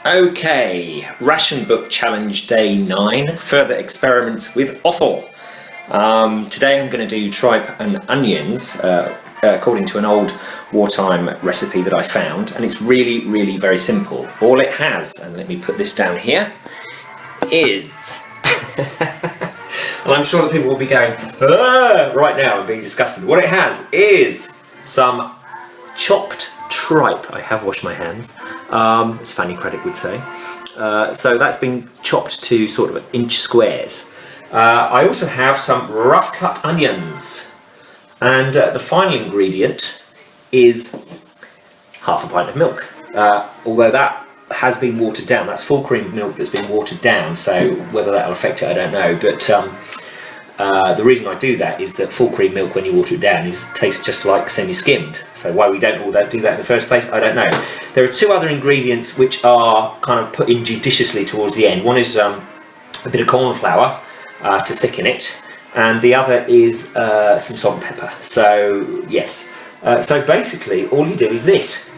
Okay, Ration Book Challenge Day 9, further experiments with offal. Today I'm going to do tripe and onions, according to an old wartime recipe that I found, and it's really very simple. All it has, and let me put this down here, is... and I'm sure that people will be going, right now, I'm being disgusted. What it has is some chopped tripe. I have washed my hands, as Fanny Craddock would say. So that's been chopped to sort of inch squares. I also have some rough cut onions, and the final ingredient is half a pint of milk. Although that has been watered down, that's full cream milk that's been watered down, so whether that'll affect it I don't know, but the reason I do that is that full cream milk, when you water it down, tastes just like semi-skimmed. So why we don't all do that in the first place, I don't know. There are two other ingredients which are kind of put in judiciously towards the end. One is a bit of corn flour to thicken it, and the other is some salt and pepper. So yes, so basically all you do is this.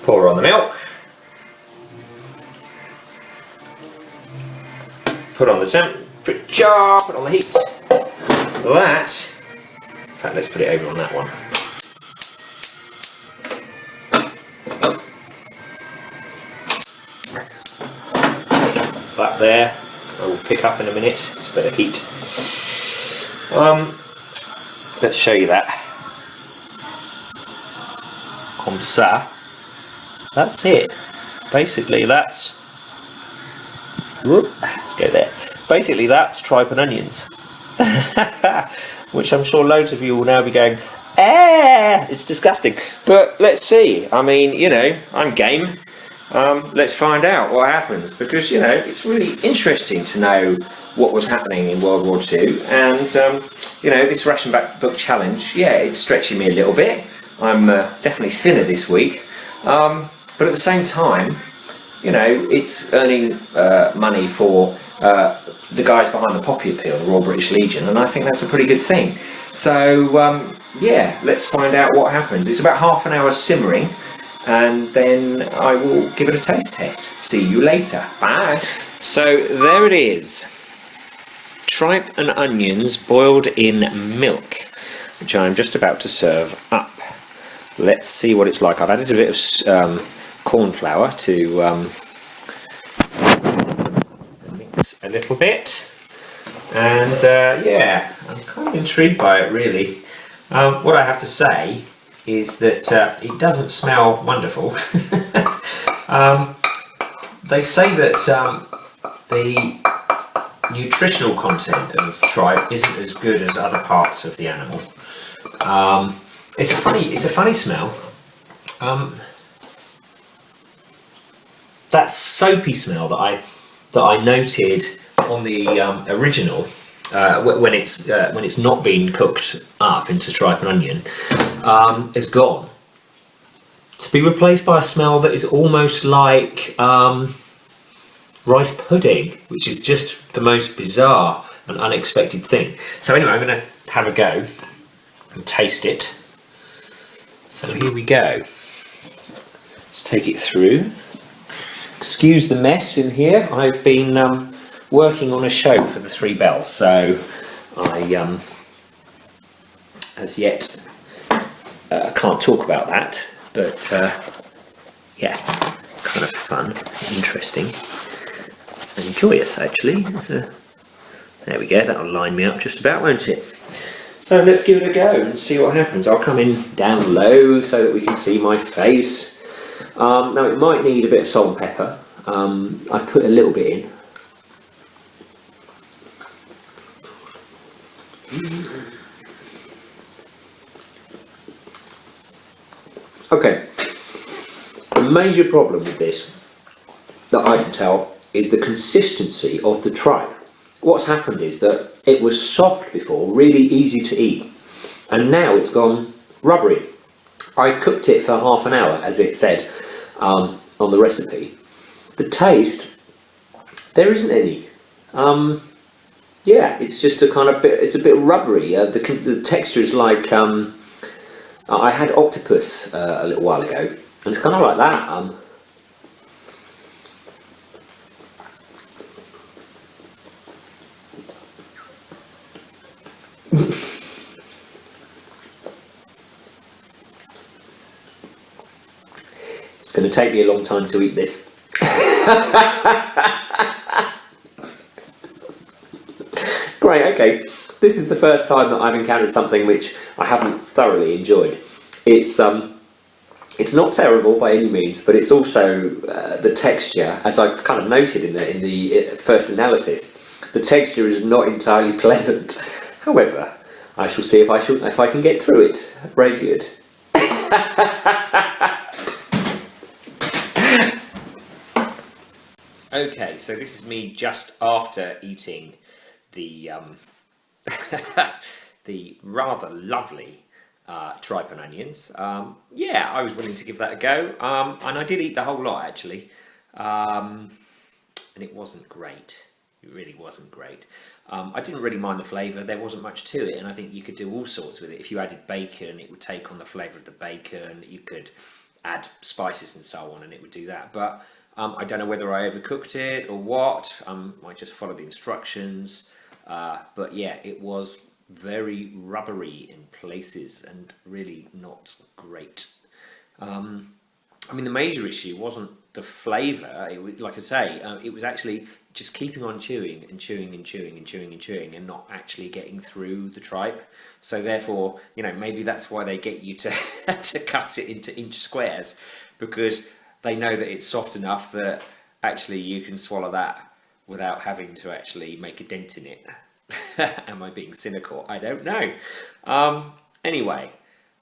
Pour on the milk, put on the temperature, put on the heat. That, in fact, let's put it over on that one. That there, I will pick up in a minute, it's a bit of heat. Let's show you that. Comme ça. That's it. Basically that's... Whoop, let's go there. Basically that's tripe and onions. Which I'm sure loads of you will now be going, it's disgusting. But let's see. I mean, you know, I'm game. Let's find out what happens. Because, you know, it's really interesting to know what was happening in World War II. And, you know, this Ration Book Challenge, yeah, it's stretching me a little bit. I'm definitely thinner this week. But at the same time, you know, it's earning money for the guys behind the Poppy Appeal, the Royal British Legion, and I think that's a pretty good thing. So, yeah, let's find out what happens. It's about half an hour simmering, and then I will give it a taste test. See you later. Bye. So, there it is. Tripe and onions boiled in milk, which I'm just about to serve up. Let's see what it's like. I've added a bit of corn flour to mix a little bit, and yeah, I'm kind of intrigued by it really. What I have to say is that it doesn't smell wonderful. They say that the nutritional content of tripe isn't as good as other parts of the animal. It's a funny smell. That soapy smell that I noted on the original when it's not been cooked up into tripe and onion is gone. To be replaced by a smell that is almost like rice pudding, which is just the most bizarre and unexpected thing. So anyway, I'm going to have a go and taste it. So here we go. Let's take it through. Excuse the mess in here. I've been working on a show for the Three Bells, so I as yet can't talk about that, but yeah, kind of fun, interesting, and joyous actually. There we go, that'll line me up just about, won't it? So let's give it a go and see what happens. I'll come in down low so that we can see my face. Now it might need a bit of salt and pepper. I put a little bit in. Okay, the major problem with this that I can tell is the consistency of the tripe. What's happened is that it was soft before, really easy to eat, and now it's gone rubbery. I cooked it for half an hour, as it said on the recipe. The taste, there isn't any. Yeah, it's just a kind of bit. It's a bit rubbery. The texture is like I had octopus a little while ago, and it's kind of like that. It's going to take me a long time to eat this. Great, okay. This is the first time that I've encountered something which I haven't thoroughly enjoyed. It's not terrible by any means, but it's also the texture, as I kind of noted in the first analysis, the texture is not entirely pleasant. However, I shall see if I can get through it. Very good. Okay, so this is me just after eating the the rather lovely tripe and onions. Yeah, I was willing to give that a go, and I did eat the whole lot actually, and it wasn't great. It really wasn't great. I didn't really mind the flavour. There wasn't much to it, and I think you could do all sorts with it. If you added bacon, it would take on the flavour of the bacon. You could add spices and so on, and it would do that. But I don't know whether I overcooked it or what. I just followed the instructions. But yeah, it was very rubbery in places and really not great. I mean, the major issue wasn't the flavour. It was, like I say, it was actually just keeping on chewing and chewing and chewing and chewing and chewing and not actually getting through the tripe. So therefore, maybe that's why they get you to to cut it into inch squares, because they know that it's soft enough that actually you can swallow that without having to actually make a dent in it. Am I being cynical? I don't know. Anyway,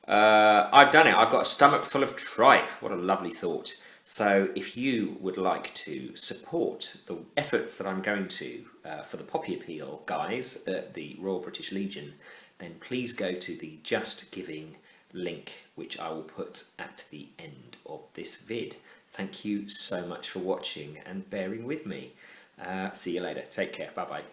I've done it. I've got a stomach full of tripe. What a lovely thought. So if you would like to support the efforts that I'm going to for the Poppy Appeal guys at the Royal British Legion, then please go to the Just Giving link, which I will put at the end of this vid. Thank you so much for watching and bearing with me. See you later. Take care. Bye bye.